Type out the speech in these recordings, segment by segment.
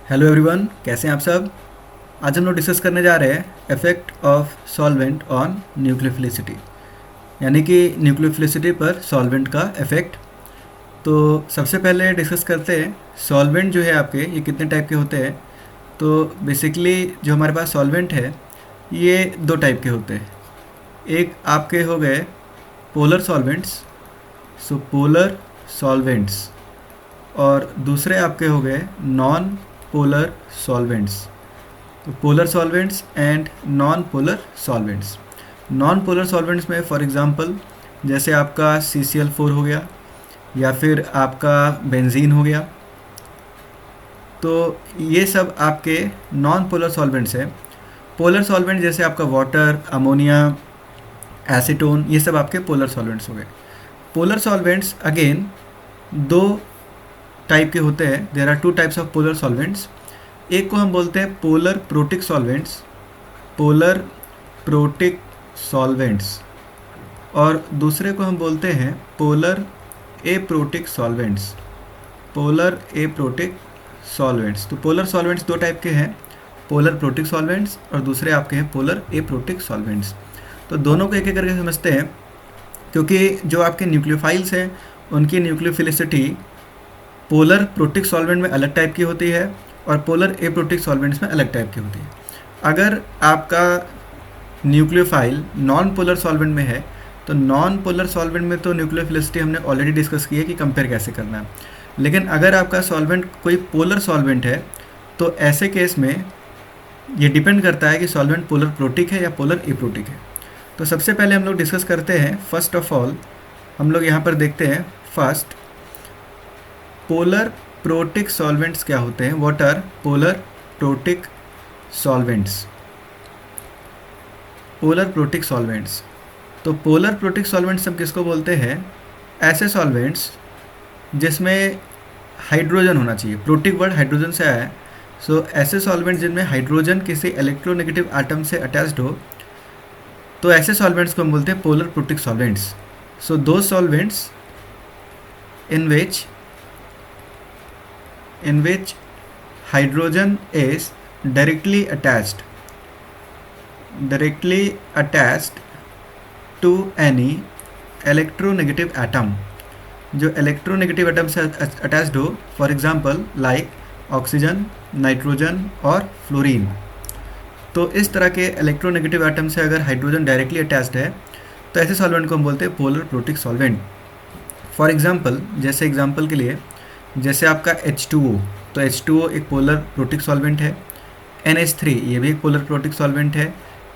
Hello everyone, कैसे हैं आप सब। आज हम लोग डिस्कस करने जा रहे हैं effect of solvent on nucleophilicity, यानी कि न्यूक्लियोफिलिसिटी पर सॉल्वेंट का इफेक्ट। तो सबसे पहले डिस्कस करते हैं सॉल्वेंट जो है आपके ये कितने टाइप के होते हैं। तो बेसिकली जो हमारे पास सॉल्वेंट है ये दो टाइप के होते हैं। एक आपके हो गए पोलर सॉल्वेंट्स, सो पोलर सॉल्वेंट्स, और दूसरे आपके हो गए नॉन पोलर सॉल्वेंट्स। तो polar solvents and non polar solvents. Non polar solvents में फॉर एग्जांपल जैसे आपका CCl4 हो गया या फिर आपका बेंजीन हो गया। तो ये सब आपके नॉन पोलर सॉल्वेंट्स हैं। पोलर सॉल्वेंट जैसे आपका वाटर, अमोनिया, एसीटोन, ये सब आपके पोलर सॉल्वेंट्स हो गए। पोलर सॉल्वेंट्स अगेन दो टाइप के होते हैं। There are two types of polar solvents. एक को हम बोलते हैं polar protic solvents, polar protic solvents, और दूसरे को हम बोलते हैं polar aprotic solvents, polar aprotic solvents. तो पोलर सॉल्वेंट्स दो टाइप के हैं, पोलर प्रोटिक सॉल्वेंट्स और दूसरे आपके हैं पोलर एप्रोटिक सॉल्वेंट्स। तो दोनों को एक एक करके समझते हैं, क्योंकि जो आपके न्यूक्लियोफाइल्स हैं उनकी न्यूक्लियोफिलिसिटी पोलर प्रोटिक सॉल्वेंट में अलग टाइप की होती है और पोलर एप्रोटिक सॉल्वेंट्स में अलग टाइप की होती है। अगर आपका न्यूक्लियोफाइल नॉन पोलर सॉल्वेंट में है तो नॉन पोलर सॉल्वेंट में तो न्यूक्लियोफिलिसिटी हमने ऑलरेडी डिस्कस की है कि कंपेयर कैसे करना है। लेकिन अगर आपका सॉल्वेंट कोई पोलर सॉल्वेंट है तो ऐसे केस में ये डिपेंड करता है कि सॉल्वेंट पोलर प्रोटिक है या पोलर एप्रोटिक है। तो सबसे पहले हम लोग डिस्कस करते हैं, फर्स्ट ऑफ ऑल हम लोग यहाँ पर देखते हैं फर्स्ट पोलर प्रोटिक सॉल्वेंट्स क्या होते हैं। What are polar protic solvents. Polar protic solvents, तो पोलर प्रोटिक सॉल्वेंट्स हम किसको बोलते हैं? ऐसे सॉल्वेंट्स जिसमें हाइड्रोजन होना चाहिए। प्रोटिक वर्ड हाइड्रोजन से आया है। सो ऐसे सॉल्वेंट्स जिनमें हाइड्रोजन किसी इलेक्ट्रोनेगेटिव एटम से अटैच्ड हो, तो ऐसे सॉल्वेंट्स को हम बोलते हैं पोलर प्रोटिक सॉल्वेंट्स। सो दो solvents in which hydrogen is directly attached to any electronegative atom, जो इलेक्ट्रोनेगेटिव एटम से अटैच्ड हो, for example like oxygen, nitrogen और फ्लोरीन। तो इस तरह के इलेक्ट्रोनेगेटिव एटम से अगर हाइड्रोजन डायरेक्टली अटैच्ड है तो ऐसे सॉल्वेंट को हम बोलते हैं polar protic solvent. For example, जैसे एग्जांपल के लिए जैसे आपका H2O, तो H2O एक पोलर प्रोटिक सॉल्वेंट है। NH3 ये भी एक पोलर प्रोटिक सॉल्वेंट है,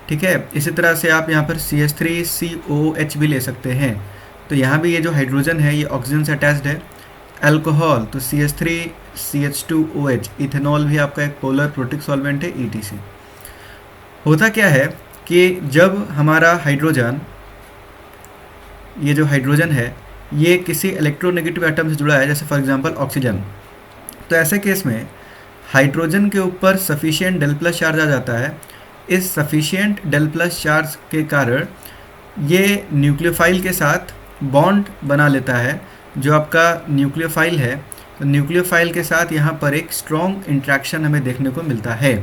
ठीक है। इसी तरह से आप यहाँ पर CH3COOH भी ले सकते हैं। तो यहाँ भी ये जो हाइड्रोजन है ये ऑक्सीजन से अटैच्ड है। अल्कोहल, तो CH3CH2OH, इथेनॉल भी आपका एक पोलर प्रोटिक सॉल्वेंट है, ETC। होता क्या है कि जब हमारा हाइड्रोजन, ये जो हाइड्रोजन है ये किसी इलेक्ट्रोनेगेटिव एटम से जुड़ा है, जैसे फॉर एग्जांपल ऑक्सीजन, तो ऐसे केस में हाइड्रोजन के ऊपर सफिशिएंट डेल प्लस चार्ज आ जाता है। इस सफिशिएंट डेल प्लस चार्ज के कारण ये न्यूक्लियोफाइल के साथ बॉन्ड बना लेता है। जो आपका न्यूक्लियोफाइल है, तो न्यूक्लियोफाइल के साथ यहाँ पर एक स्ट्रॉन्ग इंट्रैक्शन हमें देखने को मिलता है।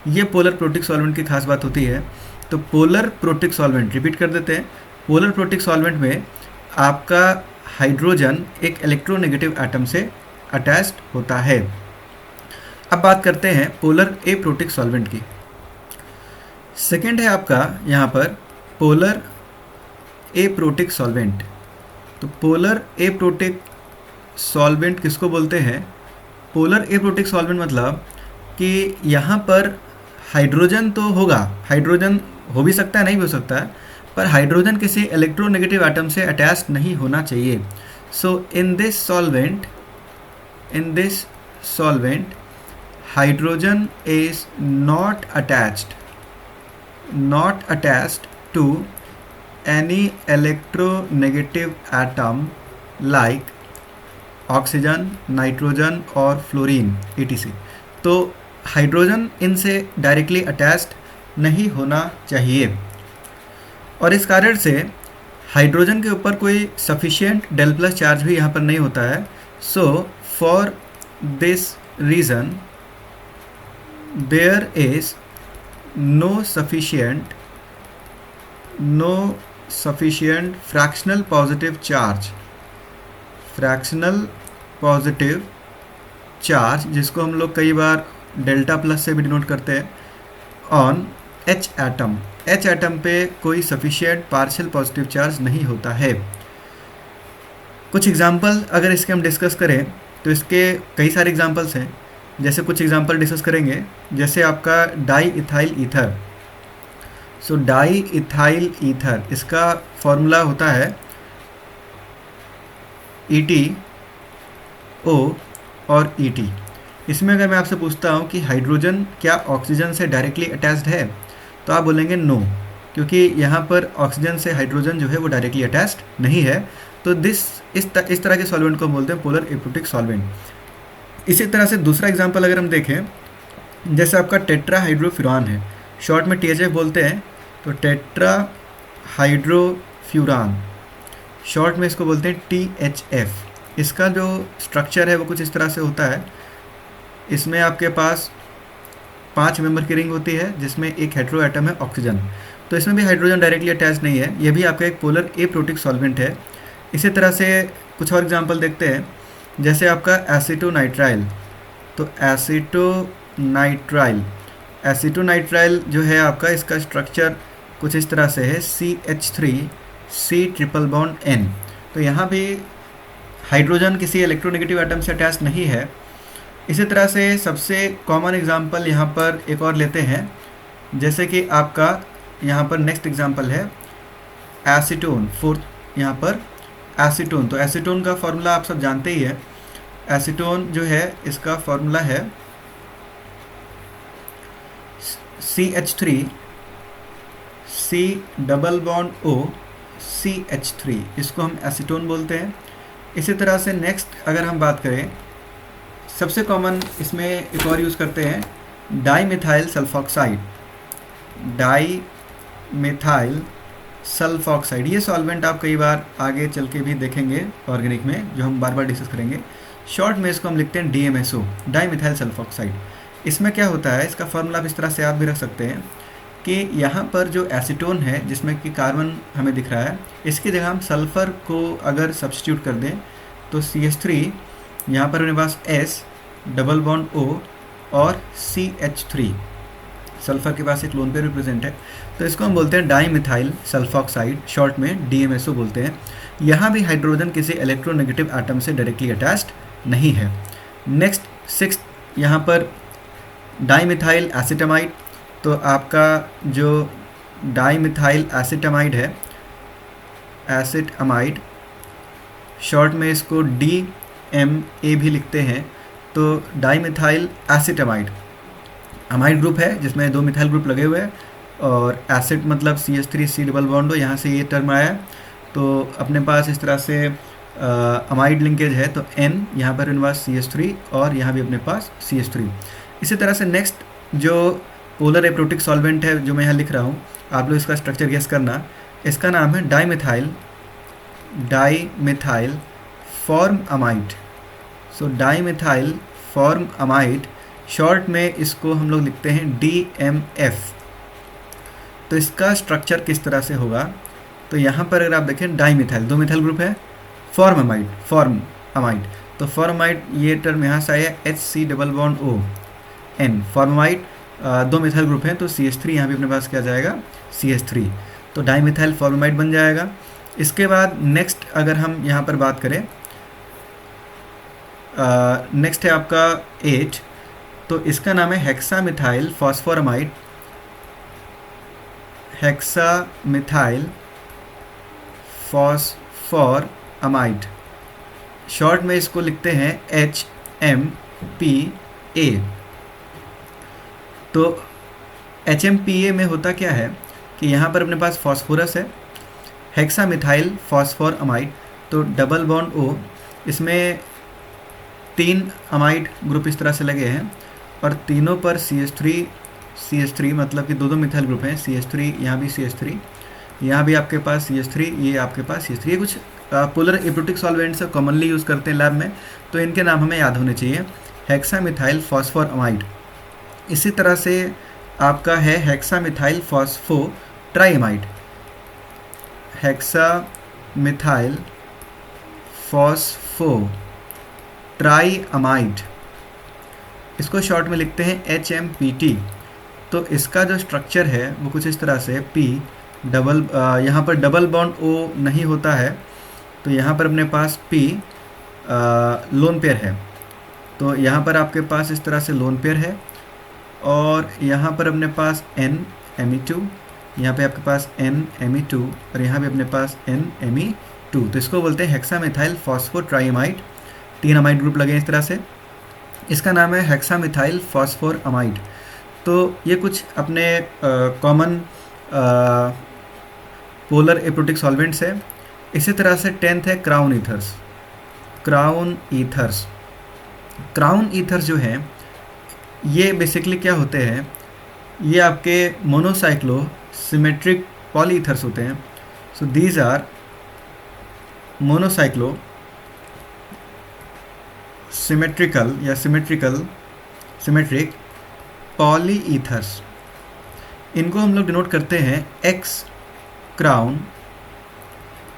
ये पोलर प्रोटिक सॉल्वेंट की खास बात होती है। तो पोलर प्रोटिक सॉल्वेंट, रिपीट कर देते हैं, पोलर प्रोटिक सॉल्वेंट में आपका हाइड्रोजन एक इलेक्ट्रोनेगेटिव एटम से अटैच्ड होता है। अब बात करते हैं पोलर एप्रोटिक सॉल्वेंट की। सेकेंड है आपका यहाँ पर पोलर एप्रोटिक सॉल्वेंट। तो पोलर एप्रोटिक सॉल्वेंट किसको बोलते हैं? पोलर एप्रोटिक सॉल्वेंट मतलब कि यहाँ पर हाइड्रोजन तो होगा, हाइड्रोजन हो भी सकता है, नहीं भी हो सकता है, पर हाइड्रोजन किसी इलेक्ट्रोनेगेटिव एटम से अटैच्ड नहीं होना चाहिए। So in this solvent hydrogen is not attached to any electronegative atom like oxygen, nitrogen और फ्लोरीन, ETC। तो हाइड्रोजन इनसे डायरेक्टली अटैच्ड नहीं होना चाहिए, और इस कारण से हाइड्रोजन के ऊपर कोई सफिशिएंट डेल प्लस चार्ज भी यहाँ पर नहीं होता है। So for this reason there is no sufficient fractional positive charge, जिसको हम लोग कई बार डेल्टा प्लस से भी डिनोट करते हैं, ऑन एच एटम पे कोई सफिशिएंट पार्शियल पॉजिटिव चार्ज नहीं होता है। कुछ एग्जांपल अगर इसके हम डिस्कस करें तो इसके कई सारे एग्जांपल्स हैं। जैसे कुछ एग्जांपल डिस्कस करेंगे, जैसे आपका डाई इथाइल ईथर। सो डाई इथाइल ईथर, इसका फॉर्मूला होता है EtO और ET। इसमें अगर मैं आपसे पूछता हूँ कि हाइड्रोजन क्या ऑक्सीजन से डायरेक्टली अटैच्ड है, तो आप बोलेंगे नो, क्योंकि यहाँ पर ऑक्सीजन से हाइड्रोजन जो है वो डायरेक्टली अटैच्ड नहीं है। तो इस तरह के सॉल्वेंट को हम बोलते हैं पोलर एप्रोटिक सॉल्वेंट। इसी तरह से दूसरा एग्जांपल अगर हम देखें, जैसे आपका टेट्राहाइड्रोफ्यूरान है, शॉर्ट में THF बोलते हैं, तो टेट्राहाइड्रोफ्यूरान शॉर्ट में इसको बोलते हैं THF। इसका जो स्ट्रक्चर है वो कुछ इस तरह से होता है। इसमें आपके पास 5 मेंबर की रिंग होती है, जिसमें एक हेटेरो एटम है ऑक्सीजन। तो इसमें भी हाइड्रोजन डायरेक्टली अटैच नहीं है, ये भी आपका एक पोलर एप्रोटिक सॉल्वेंट है। इसी तरह से कुछ और एग्जांपल देखते हैं, जैसे आपका एसीटोनाइट्राइल। तो एसीटोनाइट्राइल जो है आपका, इसका स्ट्रक्चर कुछ इस तरह से है, CH3C ट्रिपल बॉन्ड N। तो यहाँ भी हाइड्रोजन किसी इलेक्ट्रोनेगेटिव एटम से अटैच नहीं है। इसी तरह से सबसे कॉमन एग्जांपल यहाँ पर एक और लेते हैं, जैसे कि आपका यहाँ पर नेक्स्ट एग्जांपल है एसीटोन। फोर्थ यहाँ पर एसीटोन। तो एसीटोन का फॉर्मूला आप सब जानते ही है। एसीटोन जो है इसका फॉर्मूला है CH3C double bond O CH3, इसको हम एसीटोन बोलते हैं। इसी तरह से नेक्स्ट अगर हम बात करें, सबसे कॉमन इसमें एक और यूज़ करते हैं डाईमिथाइल सल्फॉक्साइड। ये सॉल्वेंट आप कई बार आगे चल के भी देखेंगे ऑर्गेनिक में, जो हम बार बार डिस्कस करेंगे। शॉर्ट में इसको हम लिखते हैं DMSO, डाईमिथाइल सल्फॉक्साइड। इसमें क्या होता है, इसका फॉर्मूला आप इस तरह से याद भी रख सकते हैं कि यहाँ पर जो एसीटोन है, जिसमें कि कार्बन हमें दिख रहा है, इसकी जगह हम सल्फ़र को अगर सब्स्टिट्यूट कर दें तो CH3, यहाँ पर मेरे पास S डबल बॉन्ड O और CH3, सल्फ़र के पास एक लोन पे रिप्रेजेंट है, तो इसको हम बोलते हैं डाईमिथाइल सल्फॉक्साइड, शॉर्ट में DMSO बोलते हैं। यहाँ भी हाइड्रोजन किसी इलेक्ट्रोनेगेटिव एटम से डायरेक्टली अटैच्ड नहीं है। नेक्स्ट 6 यहाँ पर डाईमिथाइल एसिटामाइड। तो आपका जो डाईमिथाइल एसिटामाइड है, एसिटामाइड, शॉर्ट में इसको DMA भी लिखते हैं। तो डाईमिथाइल एसिटामाइड अमाइड ग्रुप है, जिसमें 2 मिथाइल ग्रुप लगे हुए हैं, और एसिड मतलब CH3C डबल बॉन्ड हो, यहाँ से ये टर्म आया है। तो अपने पास इस तरह से अमाइड लिंकेज है, तो N यहाँ पर इनवास CH3 और यहाँ भी अपने पास CH3। इसी तरह से नेक्स्ट जो पोलर एप्रोटिक सॉल्वेंट है, जो मैं यहाँ लिख रहा हूँ, आप लोग इसका स्ट्रक्चर गेस करना। इसका नाम है डाईमिथाइल फॉर्म अमाइड। सो डाईमिथाइल फॉर्म अमाइड, शॉर्ट में इसको हम लोग लिखते हैं DMF। तो इसका स्ट्रक्चर किस तरह से होगा, तो यहाँ पर अगर आप देखें डाईमिथाइल, 2 मिथाइल ग्रुप है, फॉर्म अमाइड। तो फॉर्म अमाइड ये टर्म यहाँ से आया HC double bond O N, form amide, 2 methyl group हैं, तो CH3 यहाँ भी अपने पास क्या जाएगा, CH3। तो डाईमिथाइल फॉर्म अमाइड बन जाएगा। इसके बाद नेक्स्ट अगर हम यहाँ पर बात करें, नेक्स्ट है आपका 8, तो इसका नाम है हेक्सामिथाइल फॉस्फोरामाइड। हेक्सामिथाइल फॉस्फोरामाइड, शॉर्ट में इसको लिखते हैं HMPA। तो HMPA में होता क्या है कि यहाँ पर अपने पास फॉस्फोरस है, हेक्सामिथाइल फॉस्फोरामाइड, तो डबल बॉन्ड O, इसमें 3 अमाइड ग्रुप इस तरह से लगे हैं, और तीनों पर CH3 मतलब कि 2 मिथाइल ग्रुप हैं, CH3, यहाँ भी CH3, यहाँ भी आपके पास CH3, ये आपके पास CH3। ये कुछ polar aprotic solvents commonly use करते हैं लैब में, तो इनके नाम हमें याद होने चाहिए। हेक्सामिथाइल फॉस्फोरामाइड, इसी तरह से आपका है हेक्सामिथाइल फॉस्फोट्राइमाइड, हेक्सामिथाइल फॉस्फोट्राइमाइड, इसको शॉर्ट में लिखते हैं HMPT। तो इसका जो स्ट्रक्चर है वो कुछ इस तरह से P डबल, यहाँ पर डबल बॉन्ड O नहीं होता है, तो यहाँ पर अपने पास P लोन पेयर है, तो यहाँ पर आपके पास इस तरह से लोन पेयर है, और यहाँ पर अपने पास N Me2, यहाँ पे आपके पास N Me2, और यहाँ पे अपने पास N Me2, तो इसको बोलते हैं हेक्सामिथाइल फॉस्फोट्राइमाइड। 3 अमाइड ग्रुप लगे इस तरह से, इसका नाम है हेक्सामिथाइल फॉस्फोरामाइड। तो ये कुछ अपने कॉमन पोलर एप्रोटिक सॉल्वेंट्स है। इसी तरह से 10th है crown ethers. Crown ethers, crown ethers जो हैं ये बेसिकली क्या होते हैं, ये आपके मोनोसाइक्लो सिमेट्रिक पॉलीथर्स होते हैं। सो दीज आर मोनोसाइक्लो सिमेट्रिकल या सिमेट्रिक पॉलीईथर्स। इनको हम लोग डिनोट करते हैं एक्स क्राउन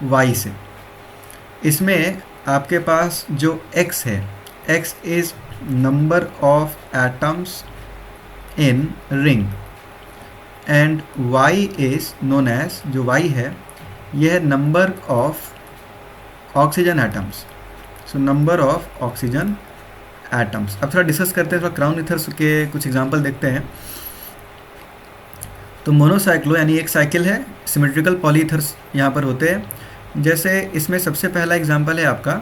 वाई से। इसमें आपके पास जो x है, x is number of atoms in ring and y is known as, जो y है यह है number of oxygen atoms. So number of oxygen atoms. अब थोड़ा डिस्कस करते हैं, थोड़ा क्राउन ईथर्स के कुछ एग्जांपल देखते हैं। तो मोनोसाइक्लो यानी एक साइकिल है, सिमेट्रिकल पॉलीथर्स यहाँ पर होते हैं। जैसे इसमें सबसे पहला एग्जांपल है आपका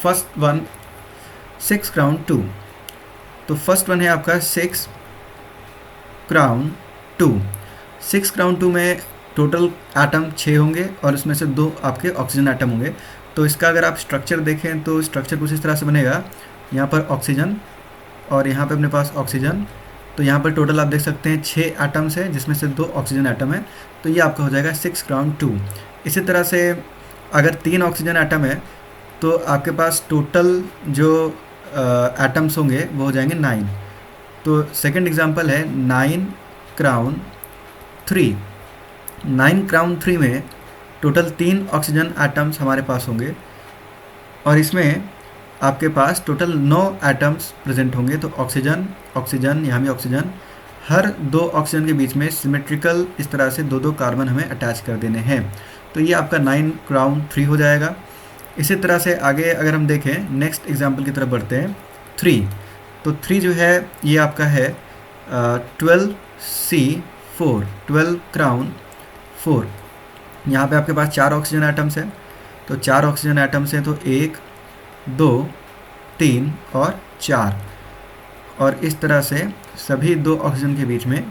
फर्स्ट वन 6 क्राउन 2। तो फर्स्ट वन है आपका 6 क्राउन 2। 6 क्राउन 2 में टोटल एटम 6 होंगे और उसमें से 2 आपके ऑक्सीजन एटम होंगे। तो इसका अगर आप स्ट्रक्चर देखें तो स्ट्रक्चर कुछ इस तरह से बनेगा, यहाँ पर ऑक्सीजन और यहाँ पे अपने पास ऑक्सीजन। तो यहाँ पर टोटल आप देख सकते हैं 6 एटम्स हैं जिसमें से 2 ऑक्सीजन एटम है, तो ये आपका हो जाएगा 6 क्राउन 2। इसी तरह से अगर 3 ऑक्सीजन एटम है तो आपके पास टोटल जो एटम्स होंगे वो हो जाएंगे 9। तो सेकंड एग्जांपल है 9 क्राउन 3। 9 क्राउन 3 में टोटल 3 ऑक्सीजन एटम्स हमारे पास होंगे और इसमें आपके पास टोटल 9 एटम्स प्रेजेंट होंगे। तो ऑक्सीजन ऑक्सीजन, यहाँ भी ऑक्सीजन, हर 2 ऑक्सीजन के बीच में सिमेट्रिकल इस तरह से 2-2 कार्बन हमें अटैच कर देने हैं। तो ये आपका 9 क्राउन 3 हो जाएगा। इसी तरह से आगे अगर हम देखें नेक्स्ट एग्जांपल की तरफ बढ़ते हैं 3। तो 3 जो है ये आपका है 12C4, 12 क्राउन 4। यहाँ पे आपके पास 4 ऑक्सीजन एटम्स हैं। तो 4 ऑक्सीजन एटम्स हैं, तो 1 2 3 और 4, और इस तरह से सभी 2 ऑक्सीजन के बीच में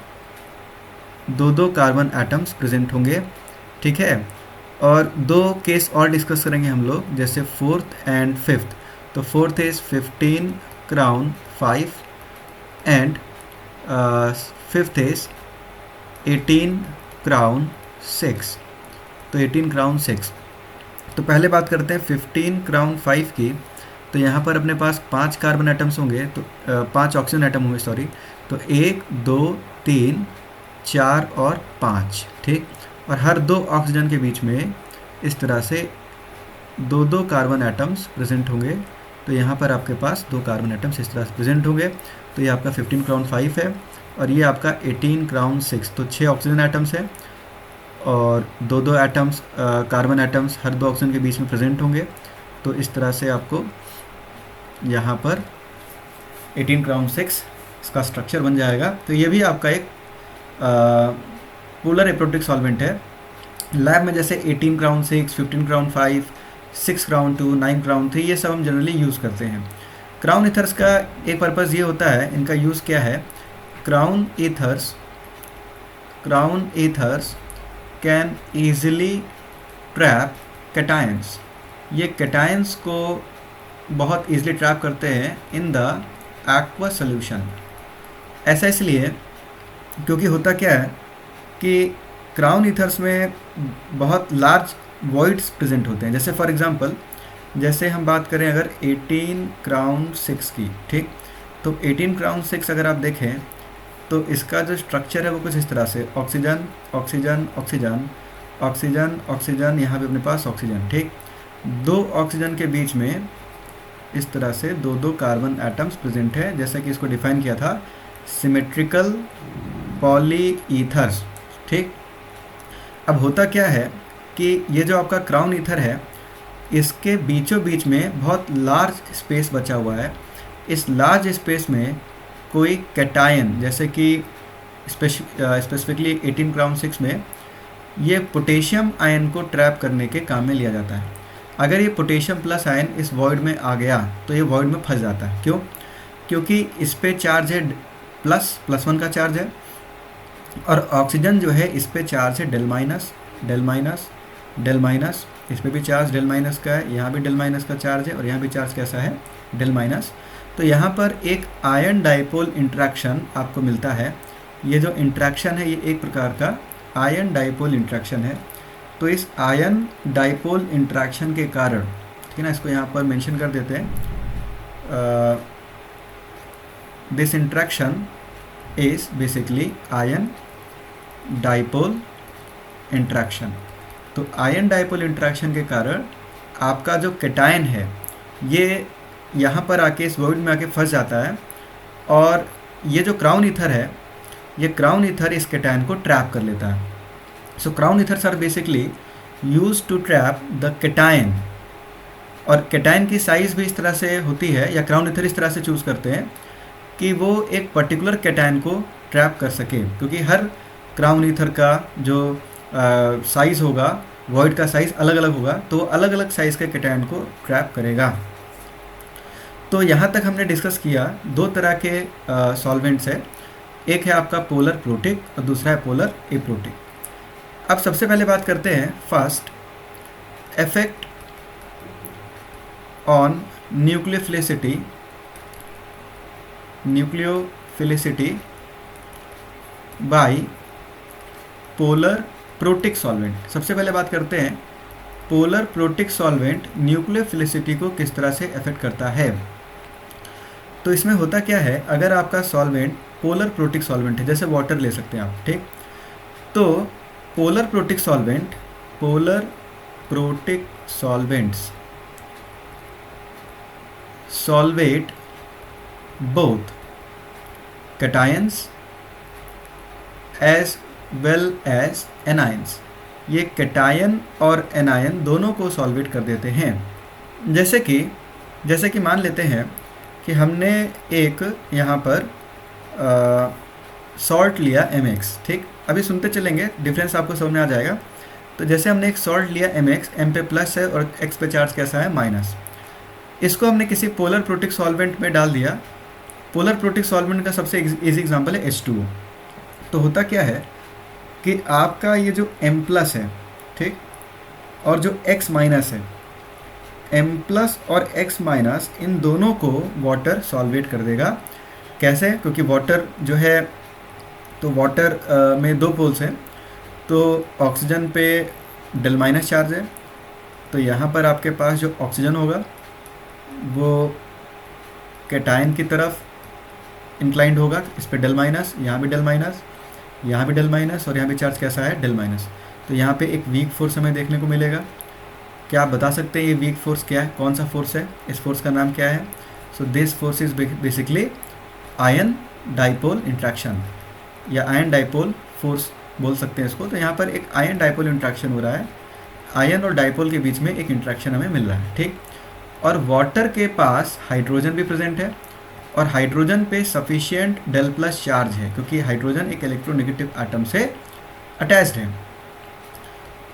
2-2 कार्बन एटम्स प्रेजेंट होंगे। ठीक है, और 2 केस और डिस्कस करेंगे हम लोग, जैसे 4th एंड 5th। तो 4th is 15 crown 5 and 5th is 18 crown 6। तो 18 क्राउन 6। तो पहले बात करते हैं 15 क्राउन 5 की। तो यहाँ पर अपने पास 5 कार्बन एटम्स होंगे, तो 5 ऑक्सीजन एटम होंगे, सॉरी। तो 1 2 3 4 और 5, ठीक। और हर 2 ऑक्सीजन के बीच में इस तरह से 2-2 कार्बन एटम्स प्रेजेंट होंगे। तो यहाँ पर आपके पास 2 कार्बन एटम्स इस तरह से प्रेजेंट होंगे। तो ये आपका 15 क्राउन 5 है और ये आपका 18 क्राउन 6। तो 6 ऑक्सीजन एटम्स हैं और 2-2 एटम्स कार्बन एटम्स हर 2 ऑक्सीजन के बीच में प्रेजेंट होंगे। तो इस तरह से आपको यहाँ पर 18 क्राउन 6 इसका स्ट्रक्चर बन जाएगा। तो ये भी आपका एक पोलर एप्रोटिक सॉल्वेंट है। लैब में जैसे 18 क्राउन 6, 15 क्राउन 5, 6 क्राउन 2, 9 क्राउन 3, ये सब हम जनरली यूज़ करते हैं। क्राउन ईथर्स का एक पर्पज़ ये होता है, इनका यूज़ क्या है, crown ethers can easily trap cations. ये कैटायंस को बहुत ईजिली ट्रैप करते हैं इन द एक्वा सोल्यूशन। ऐसा इसलिए क्योंकि होता क्या है कि क्राउन ईथर्स में बहुत लार्ज वॉइड्स प्रेजेंट होते हैं। जैसे फॉर एग्जांपल, जैसे हम बात करें अगर 18 क्राउन 6 की, ठीक, तो 18 क्राउन 6 अगर आप देखें तो इसका जो स्ट्रक्चर है वो कुछ इस तरह से, oxygen oxygen oxygen oxygen oxygen, यहाँ भी अपने पास ऑक्सीजन, ठीक। दो ऑक्सीजन के बीच में इस तरह से दो दो कार्बन एटम्स प्रेजेंट है, जैसा कि इसको डिफाइन किया था सिमेट्रिकल पॉलीईथर्स, ठीक। अब होता क्या है कि ये जो आपका क्राउन ईथर है इसके बीचों बीच में बहुत लार्ज स्पेस बचा हुआ है। इस लार्ज स्पेस में कोई कैटायन, जैसे कि स्पेसिफिकली 18 क्राउन 6 में ये पोटेशियम आयन को ट्रैप करने के काम में लिया जाता है। अगर ये पोटेशियम प्लस आयन इस वॉइड में आ गया तो ये वॉइड में फंस जाता है। क्यों? क्योंकि इस पे चार्ज है +1 का चार्ज है, और ऑक्सीजन जो है इस पे चार्ज है del minus del minus del minus, इस पे भी चार्ज डेल माइनस का है, यहाँ भी डेल माइनस का चार्ज है, और यहाँ भी चार्ज कैसा है, डेल माइनस। तो यहाँ पर एक आयन डाइपोल इंट्रैक्शन आपको मिलता है। ये जो इंट्रैक्शन है ये एक प्रकार का आयन डाइपोल इंट्रैक्शन है। तो इस आयन डाइपोल इंट्रैक्शन के कारण, ठीक है ना, इसको यहाँ पर मेंशन कर देते हैं, this interaction is basically ion dipole interaction. तो आयन डाइपोल इंट्रैक्शन के कारण आपका जो कैटायन है ये यहाँ पर आके इस वॉइड में आके फंस जाता है, और ये जो क्राउन ईथर है ये क्राउन ईथर इस कैटायन को ट्रैप कर लेता है। So crown ethers are basically used to trap the cation, और कैटायन की साइज़ भी इस तरह से होती है, या क्राउन ईथर इस तरह से चूज़ करते हैं कि वो एक पर्टिकुलर कैटायन को ट्रैप कर सके, क्योंकि हर क्राउन ईथर का जो साइज़ होगा, वॉइड का साइज़ अलग अलग होगा, तो अलग अलग साइज़ के कैटायन को ट्रैप करेगा। तो यहाँ तक हमने डिस्कस किया दो तरह के सॉल्वेंट्स है, एक है आपका पोलर प्रोटिक और दूसरा है पोलर एप्रोटिक। अब सबसे पहले बात करते हैं first effect on nucleophilicity by polar protic solvent. सबसे पहले बात करते हैं पोलर प्रोटिक सॉल्वेंट न्यूक्लियोफिलिसिटी को किस तरह से अफेक्ट करता है। तो इसमें होता क्या है, अगर आपका सॉल्वेंट पोलर प्रोटिक सॉल्वेंट है, जैसे वाटर ले सकते हैं आप, ठीक। तो polar protic solvents solvate both cations as well as anions. ये कैटायन और एनायन दोनों को सॉल्वेट कर देते हैं। जैसे कि मान लेते हैं कि हमने एक यहाँ पर सॉल्ट लिया MX, ठीक। अभी सुनते चलेंगे, डिफरेंस आपको समझ में आ जाएगा। तो जैसे हमने एक सॉल्ट लिया MX, M पे प्लस है और X पे चार्ज कैसा है, माइनस। इसको हमने किसी पोलर प्रोटिक सॉल्वेंट में डाल दिया। पोलर प्रोटिक सॉल्वेंट का सबसे इजी एग्जांपल है H2O। तो होता क्या है कि आपका ये जो M+ है, ठीक, और जो X- है, M+ और X- इन दोनों को वाटर सॉल्वेट कर देगा। कैसे? क्योंकि वाटर जो है, तो वाटर में दो पोल्स हैं, तो ऑक्सीजन पे डेल माइनस चार्ज है, तो यहाँ पर आपके पास जो ऑक्सीजन होगा वो कैटायन की तरफ इंक्लाइंड होगा, इस पे डेल माइनस, यहाँ भी डेल माइनस, यहाँ भी डेल माइनस, और यहाँ भी चार्ज कैसा है, डेल माइनस। तो यहाँ पे एक वीक फोर्स हमें देखने को मिलेगा। क्या आप बता सकते हैं ये वीक फोर्स क्या है, कौन सा फोर्स है, इस फोर्स का नाम क्या है? So this force is basically ion dipole interaction, या आयन डाइपोल फोर्स बोल सकते हैं इसको। तो यहाँ पर एक आयन डाइपोल इंट्रैक्शन हो रहा है, आयन और डाइपोल के बीच में एक इंट्रैक्शन हमें मिल रहा है, ठीक। और वाटर के पास हाइड्रोजन भी प्रेजेंट है, और हाइड्रोजन पे सफिशिएंट डेल प्लस चार्ज है, क्योंकि हाइड्रोजन एक इलेक्ट्रोनेगेटिव एटम से अटैच्ड है।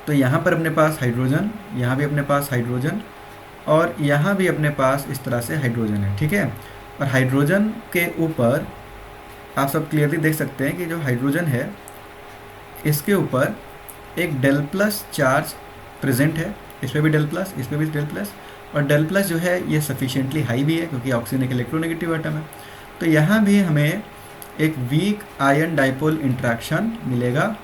तो यहाँ पर अपने पास हाइड्रोजन, यहाँ भी अपने पास हाइड्रोजन, और यहाँ भी अपने पास इस तरह से हाइड्रोजन है, ठीक है। और हाइड्रोजन के ऊपर आप सब क्लियरली देख सकते हैं कि जो हाइड्रोजन है इसके ऊपर एक डेल प्लस चार्ज प्रेजेंट है, इस पर भी डेल प्लस, इस पर भी डेल प्लस, और डेल प्लस जो है ये सफिशिएंटली हाई भी है, क्योंकि ऑक्सीजन एक इलेक्ट्रोनेगेटिव एटम है। तो यहाँ भी हमें एक वीक आयन डाइपोल इंट्रैक्शन मिलेगा,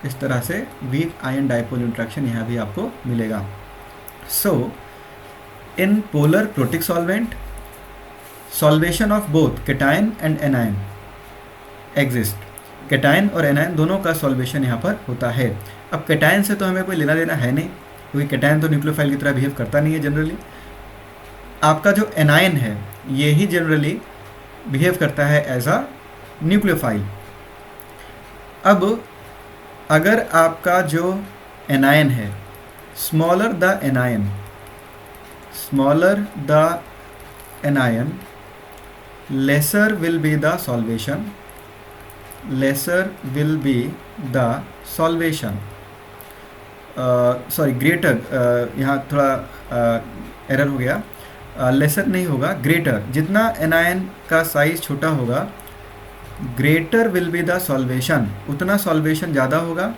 इस तरह से वीक आयन डाइपोल इंट्रैक्शन यहाँ भी आपको मिलेगा। So in polar protic solvent, solvation of both cation and anion exist. Cation और एनायन दोनों का सॉल्वेशन यहाँ पर होता है। अब केटायन से तो हमें कोई लेना देना है नहीं, क्योंकि केटायन तो न्यूक्लियोफाइल की तरह बिहेव करता नहीं है जनरली। आपका जो एनायन है ये ही जनरली बिहेव करता है एज अ न्यूक्लियोफाइल। अब अगर आपका जो एनायन है, smaller the anion, lesser will be the solvation, sorry greater, यहाँ थोड़ा एरर हो गया, लेसर नहीं होगा, ग्रेटर। जितना एनायन का साइज छोटा होगा, greater will be the solvation, उतना सॉल्वेशन ज़्यादा होगा।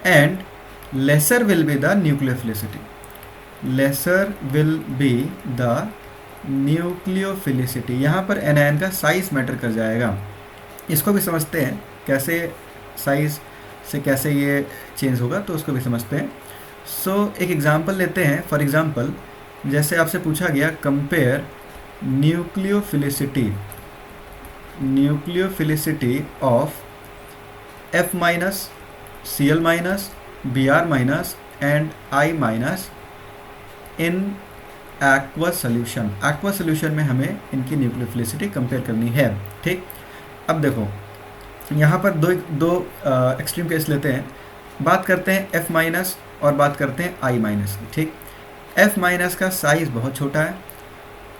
And lesser will be the nucleophilicity, laser will be the nucleophilicity. यहाँ पर एनायन का साइज मैटर कर जाएगा। इसको भी समझते हैं कैसे साइज से कैसे ये चेंज होगा, तो उसको भी समझते हैं। सो एक एग्जांपल लेते हैं। फॉर एग्जांपल जैसे आपसे पूछा गया compare nucleophilicity of F minus, Cl minus, Br minus and I minus in aqueous solution. Aqueous solution में हमें इनकी न्यूक्लियोफिलिसिटी कंपेयर करनी है। ठीक, अब देखो यहाँ पर दो एक्सट्रीम केस लेते हैं। बात करते हैं F माइनस और बात करते हैं I माइनस की। ठीक, F माइनस का साइज़ बहुत छोटा है,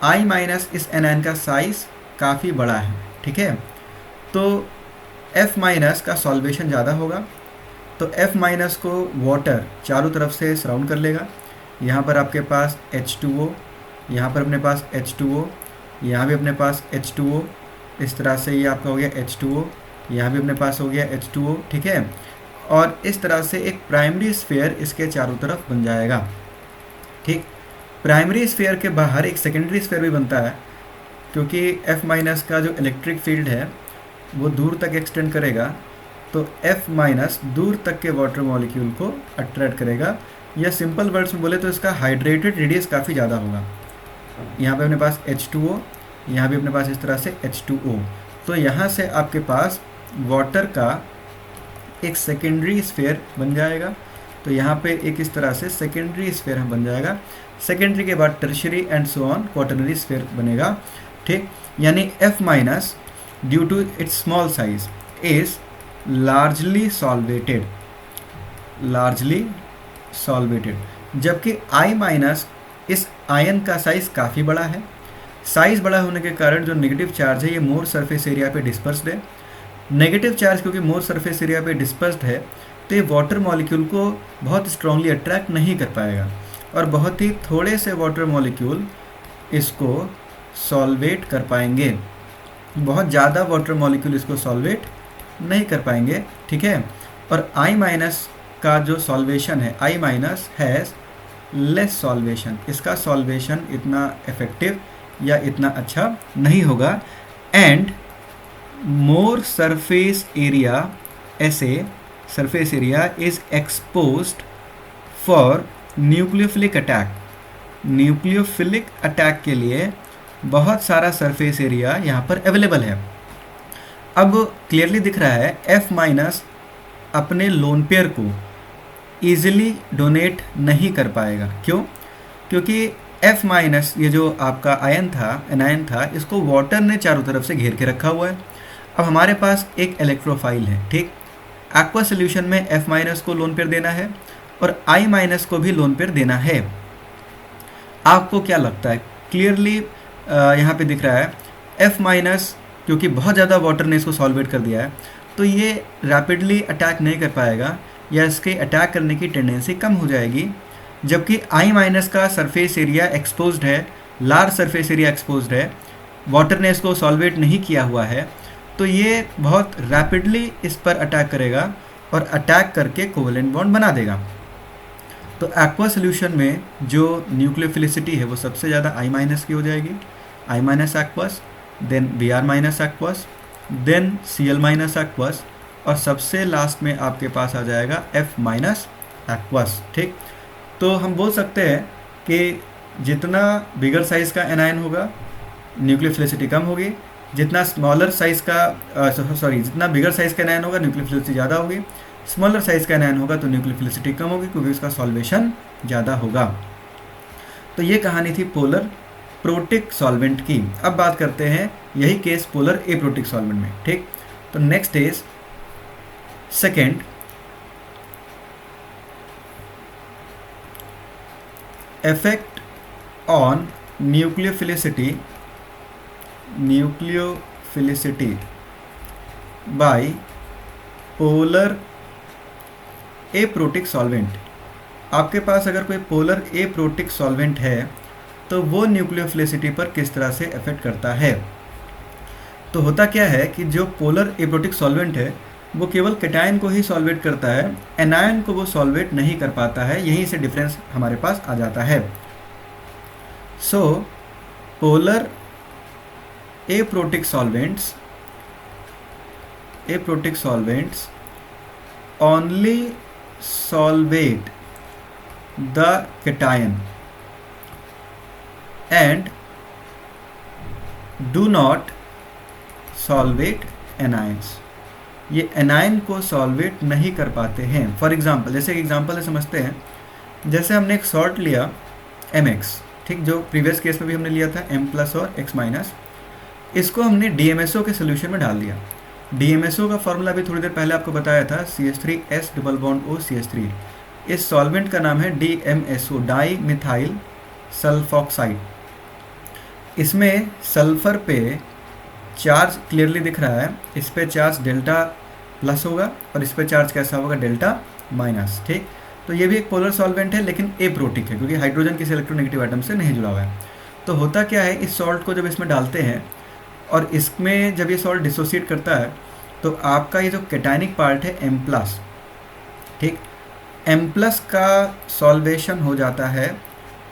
I माइनस इस एनायन का साइज़ काफ़ी बड़ा है। ठीक है, तो F माइनस का सॉल्वेशन ज़्यादा होगा, तो F माइनस को वाटर चारों तरफ से सराउंड कर लेगा। यहाँ पर आपके पास H2O, यहाँ पर अपने पास H2O, यहाँ भी अपने पास H2O, इस तरह से ये आपका हो गया H2O, यहाँ भी अपने पास हो गया H2O। ठीक है, और इस तरह से एक प्राइमरी स्फीयर इसके चारों तरफ बन जाएगा। ठीक, प्राइमरी स्फीयर के बाहर एक सेकेंडरी स्फीयर भी बनता है, क्योंकि F माइनस का जो इलेक्ट्रिक फील्ड है वो दूर तक एक्सटेंड करेगा, तो F माइनस दूर तक के वाटर मॉलिक्यूल को अट्रैक्ट करेगा, या सिंपल वर्ड्स में बोले तो इसका हाइड्रेटेड रेडियस काफ़ी ज़्यादा होगा। यहाँ पे अपने पास H2O, यहाँ भी अपने पास इस तरह से H2O, तो यहाँ से आपके पास वाटर का एक सेकेंडरी स्फीयर बन जाएगा। तो यहाँ पे एक इस तरह से सेकेंडरी स्फीयर बन जाएगा। सेकेंडरी के बाद tertiary and so on quaternary sphere बनेगा। ठीक, यानी F minus due to its small size is largely solvated, जबकि I माइनस इस आयन का साइज़ काफ़ी बड़ा है। साइज़ बड़ा होने के कारण जो नेगेटिव चार्ज है ये मोर सरफेस एरिया पे डिस्पर्स्ड है। नेगेटिव चार्ज क्योंकि मोर सरफेस एरिया पे डिस्पर्स्ड है, तो ये वाटर मॉलिक्यूल को बहुत स्ट्रांगली अट्रैक्ट नहीं कर पाएगा, और बहुत ही थोड़े से वाटर मॉलिक्यूल इसको सॉल्वेट कर पाएंगे। बहुत ज़्यादा वाटर मॉलिक्यूल इसको सॉल्वेट नहीं कर पाएंगे। ठीक है, और I माइनस का जो सॉल्वेशन है, I minus has less solvation, इसका सॉल्वेशन इतना इफेक्टिव या इतना अच्छा नहीं होगा। एंड मोर सरफेस एरिया, ऐसे surface area is exposed for nucleophilic attack. Nucleophilic attack के लिए बहुत सारा सरफेस एरिया यहाँ पर अवेलेबल है। अब क्लियरली दिख रहा है F माइनस अपने लोन पेयर को ईजिली डोनेट नहीं कर पाएगा। क्यों? क्योंकि F माइनस ये जो आपका एनायन था, इसको वाटर ने चारों तरफ से घेर के रखा हुआ है। अब हमारे पास एक इलेक्ट्रोफाइल है। ठीक, एक्वा सोल्यूशन में F माइनस को लोन पेयर देना है और I माइनस को भी लोन पेयर देना है। आपको क्या लगता है? क्लियरली यहाँ पे दिख रहा है F माइनस क्योंकि बहुत ज़्यादा वाटर ने इसको सॉल्वेट कर दिया है, तो ये रैपिडली अटैक नहीं कर पाएगा या इसके अटैक करने की टेंडेंसी कम हो जाएगी। जबकि I माइनस का सरफेस एरिया एक्सपोज्ड है, लार्ज सरफेस एरिया एक्सपोज्ड है, वाटर ने इसको सॉल्वेट नहीं किया हुआ है, तो ये बहुत रैपिडली इस पर अटैक करेगा और अटैक करके कोवेलेंट बॉन्ड बना देगा। तो एक्वा सोल्यूशन में जो न्यूक्लियोफिलिसिटी है वो सबसे ज़्यादा I माइनस की हो जाएगी, I minus aqueous, then Br minus aqueous, then Cl minus aqueous, और सबसे लास्ट में आपके पास आ जाएगा F माइनस एक्वस। ठीक, तो हम बोल सकते हैं कि जितना बिगर साइज़ का एनायन होगा न्यूक्लियोफिलिसिटी कम होगी। जितना स्मॉलर साइज़ का जितना बिगर साइज़ का एनायन होगा न्यूक्लियोफिलिसिटी ज़्यादा होगी। स्मॉलर साइज़ का एनायन होगा तो न्यूक्लियोफिलिसिटी कम होगी क्योंकि उसका सॉल्वेशन ज़्यादा होगा। तो ये कहानी थी पोलर प्रोटिक सॉल्वेंट की। अब बात करते हैं यही केस पोलर एप्रोटिक सॉल्वेंट में। ठीक, तो next is second, effect on nucleophilicity by polar aprotic solvent। आपके पास अगर कोई पोलर एप्रोटिक सॉल्वेंट है तो वो न्यूक्लियोफिलिसिटी पर किस तरह से अफेक्ट करता है। तो होता क्या है कि जो पोलर एप्रोटिक सॉल्वेंट है वो केवल कैटायन को ही सॉल्वेट करता है, एनायन को वो सॉल्वेट नहीं कर पाता है। यहीं से डिफरेंस हमारे पास आ जाता है। So polar aprotic solvents only solvate the cation and do not solvate anions. ये एनायन को सॉल्वेट नहीं कर पाते हैं। फॉर एग्जांपल, जैसे एक एग्जांपल है समझते हैं। जैसे हमने एक सॉल्ट लिया MX, ठीक, जो प्रीवियस केस में भी हमने लिया था M+ और X-। इसको हमने DMSO के सोल्यूशन में डाल दिया। DMSO का फॉर्मूला भी थोड़ी देर पहले आपको बताया था, CH3S double bond O CH3। इस सॉल्वेंट का नाम है DMSO, डाई मिथाइल सल्फॉक्साइड। इसमें सल्फर पे चार्ज क्लियरली दिख रहा है, इस पे चार्ज डेल्टा प्लस होगा और इस पे चार्ज कैसा होगा, डेल्टा माइनस। ठीक, तो ये भी एक पोलर सॉल्वेंट है लेकिन एप्रोटिक है क्योंकि हाइड्रोजन किसी इलेक्ट्रोनेगेटिव आइटम से नहीं जुड़ा हुआ है। तो होता क्या है, इस सॉल्ट को जब इसमें डालते हैं और इसमें जब ये सॉल्ट डिसोसिएट करता है तो आपका ये जो कैटायनिक पार्ट है M+, ठीक, M+ का सॉल्वेशन हो जाता है।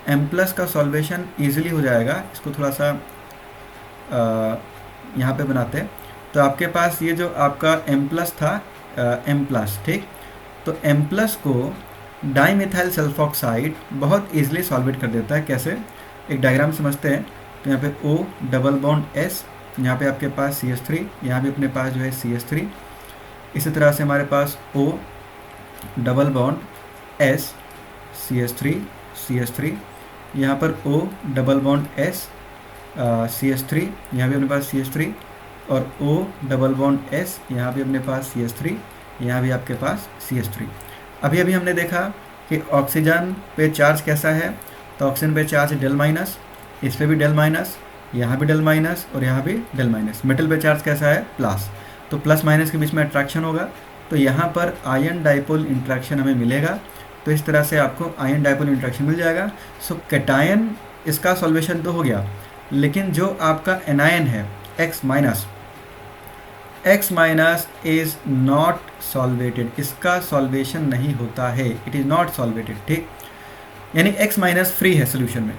M+ का सॉल्वेशन ईजिली हो जाएगा। इसको थोड़ा सा यहाँ पे बनाते हैं। तो आपके पास ये जो आपका M+ था, M+, ठीक, तो M+ को डाईमिथाइल सल्फॉक्साइड बहुत ईजिली सॉल्वेट कर देता है। कैसे, एक डायग्राम समझते हैं। तो यहाँ पे O डबल बॉन्ड S, यहाँ पे आपके पास CH3, यहाँ भी अपने पास जो है CH3। इसी तरह से हमारे पास O double bond S CH3, यहाँ पर O double bond S CH3, यहाँ भी अपने पास CH3 और O डबल बॉन्ड S, यहाँ भी अपने पास CH3, यहाँ भी आपके पास CH3। अभी हमने देखा कि ऑक्सीजन पे चार्ज कैसा है। तो ऑक्सीजन पे चार्ज डेल माइनस, इस पे भी डेल माइनस, यहाँ भी डेल माइनस और यहाँ भी डेल माइनस। मेटल पे चार्ज कैसा है, प्लस। तो प्लस माइनस के बीच में अट्रैक्शन होगा तो यहाँ पर आयन डाइपोल इंट्रैक्शन हमें मिलेगा। तो इस तरह से आपको आयन डाइपोल इंट्रैक्शन मिल जाएगा। सो कैटायन इसका सॉल्वेशन तो हो गया, लेकिन जो आपका एनायन है X minus is not solvated, इसका सॉल्वेशन नहीं होता है, इट इज़ नॉट सॉल्वेटेड। ठीक, यानी X माइनस फ्री है सोल्यूशन में।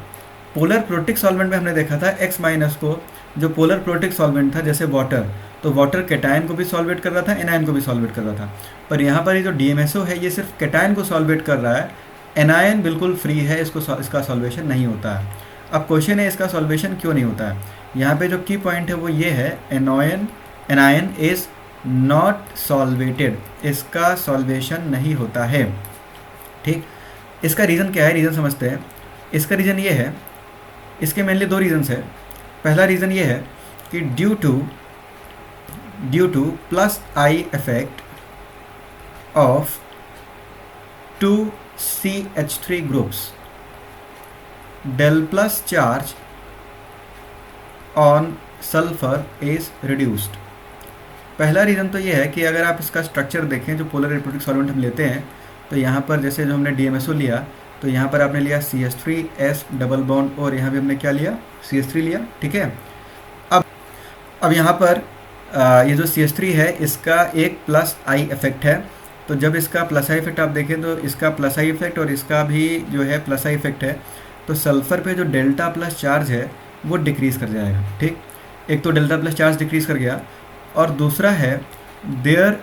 पोलर प्रोटिक सॉल्वेंट में हमने देखा था X माइनस को, जो पोलर प्रोटिक सॉल्वेंट था जैसे वाटर, तो वाटर कैटायन को भी सॉल्वेट कर रहा था, एनायन को भी सॉल्वेट कर रहा था। पर यहाँ पर ये जो DMSO है ये सिर्फ कैटायन को सॉल्वेट कर रहा है, एनायन बिल्कुल फ्री है, इसका सॉल्वेशन नहीं होता है। अब क्वेश्चन है इसका सॉल्वेशन क्यों नहीं होता है। यहाँ पे जो की पॉइंट है वो ये है, एनायन इज नॉट सॉल्वेटेड, इसका सॉल्वेशन नहीं होता है। ठीक, इसका रीज़न क्या है, रीज़न समझते हैं। इसका रीज़न ये है, इसके मेनली दो रीज़न्स है। पहला रीज़न ये है कि due two plus I effect of 2 CH3 groups, del plus charge on sulphur is reduced. पहला रीज़न तो ये है कि अगर आप इसका स्ट्रक्चर देखें, जो पोलर एप्रोटिक सॉल्वेंट हम लेते हैं, तो यहाँ पर जैसे जो हमने DMSO लिया, तो यहाँ पर आपने लिया CH3S डबल बॉन्ड और यहाँ भी हमने क्या लिया, CH3 लिया। ठीक है, अब यहाँ पर ये जो CH3 है इसका एक प्लस आई इफेक्ट है। तो जब इसका प्लस आई इफेक्ट आप देखें तो इसका प्लस आई इफेक्ट और इसका भी जो है प्लस आई इफेक्ट है, तो सल्फ़र पे जो डेल्टा प्लस चार्ज है वो डिक्रीज़ कर जाएगा। ठीक, एक तो डेल्टा प्लस चार्ज डिक्रीज़ कर गया, और दूसरा है there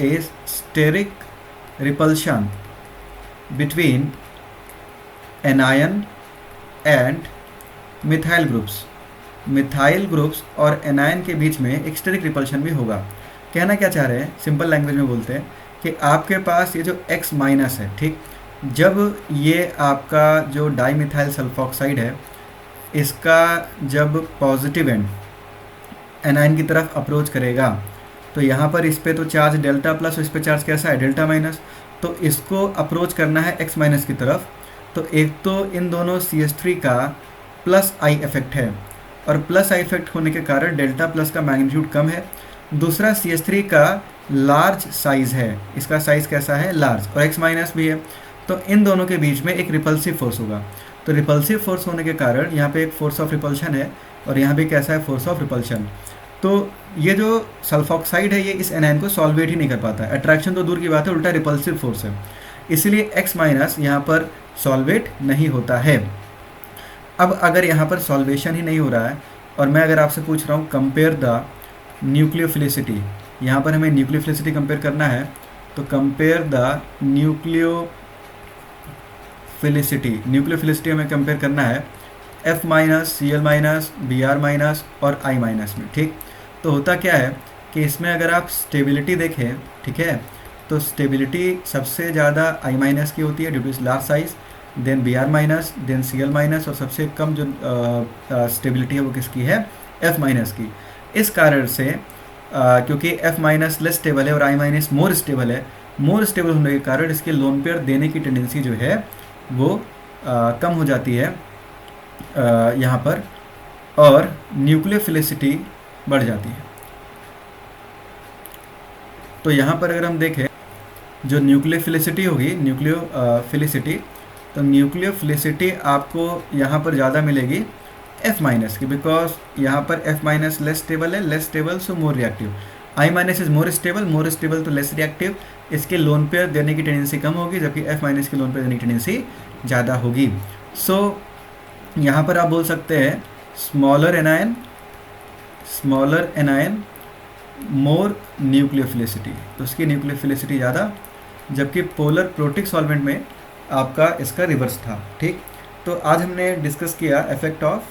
is steric repulsion between anion and methyl groups और एनायन के बीच में एक स्टेरिक रिपल्शन भी होगा। कहना क्या चाह रहे हैं, सिंपल लैंग्वेज में बोलते हैं कि आपके पास ये जो X माइनस है, ठीक, जब ये आपका जो डाईमिथाइल सल्फॉक्साइड है, इसका जब पॉजिटिव एंड एनायन की तरफ अप्रोच करेगा तो यहाँ पर इस पे तो चार्ज डेल्टा प्लस और इस पे चार्ज कैसा है, डेल्टा माइनस। तो इसको अप्रोच करना है X माइनस की तरफ। तो एक तो इन दोनों CH3 का प्लस आई इफेक्ट है, और प्लस आई इफेक्ट होने के कारण डेल्टा प्लस का मैग्नीट्यूड कम है। दूसरा CH3 का लार्ज साइज है, इसका साइज कैसा है, लार्ज, और X माइनस भी है। तो इन दोनों के बीच में एक रिपल्सिव फोर्स होगा। तो रिपल्सिव फोर्स होने के कारण यहाँ पे एक फोर्स ऑफ रिपल्शन है, और यहाँ भी कैसा है, फोर्स ऑफ रिपल्शन। तो ये जो सल्फॉक्साइड है ये इस एनायन को सॉल्वेट ही नहीं कर पाता है, अट्रैक्शन तो दूर की बात है, उल्टा रिपल्सिव फोर्स है, इसलिए X माइनस यहाँ पर सॉल्वेट नहीं होता है। अब अगर यहाँ पर सॉल्वेशन ही नहीं हो रहा है और मैं अगर आपसे पूछ रहा हूँ कंपेयर द न्यूक्लियोफिलिसिटी, यहाँ पर हमें न्यूक्लियोफिलिसिटी कंपेयर करना है, तो कंपेयर द न्यूक्लियोफिलिसिटी हमें कंपेयर करना है F minus, Cl minus, Br minus और I माइनस में, ठीक। तो होता क्या है कि इसमें अगर आप स्टेबिलिटी देखें, ठीक है, तो स्टेबिलिटी सबसे ज़्यादा I माइनस की होती है due to large size, then Br minus, then Cl minus, और सबसे कम जो स्टेबिलिटी है वो किसकी है, F माइनस की। इस कारण से क्योंकि F माइनस लेस स्टेबल है और I माइनस मोर स्टेबल है, मोर स्टेबल होने के कारण इसके लोन पेयर देने की टेंडेंसी जो है वो कम हो जाती है यहाँ पर, और न्यूक्लियोफिलिसिटी बढ़ जाती है। तो यहाँ पर अगर हम देखें जो न्यूक्लियोफिलिसिटी होगी, तो न्यूक्लियोफिलिसिटी आपको यहाँ पर ज़्यादा मिलेगी F माइनस की, बिकॉज यहाँ पर F माइनस लेस स्टेबल है, less stable so more reactive. I minus is more stable तो लेस रिएक्टिव, इसके लोन पेयर देने की टेंडेंसी कम होगी, जबकि F माइनस की लोन पेयर देने की टेंडेंसी ज़्यादा होगी। सो यहाँ पर आप बोल सकते हैं स्मॉलर एनायन मोर न्यूक्लियोफिलिसिटी, तो उसकी न्यूक्लियोफिलिसिटी ज़्यादा, जबकि पोलर प्रोटिक सॉल्वेंट में आपका इसका रिवर्स था, ठीक। तो आज हमने डिस्कस किया effect of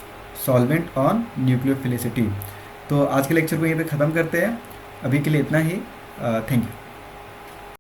solvent on nucleophilicity. तो आज के लेक्चर को यहीं पे ख़त्म करते हैं, अभी के लिए इतना ही। Thank you.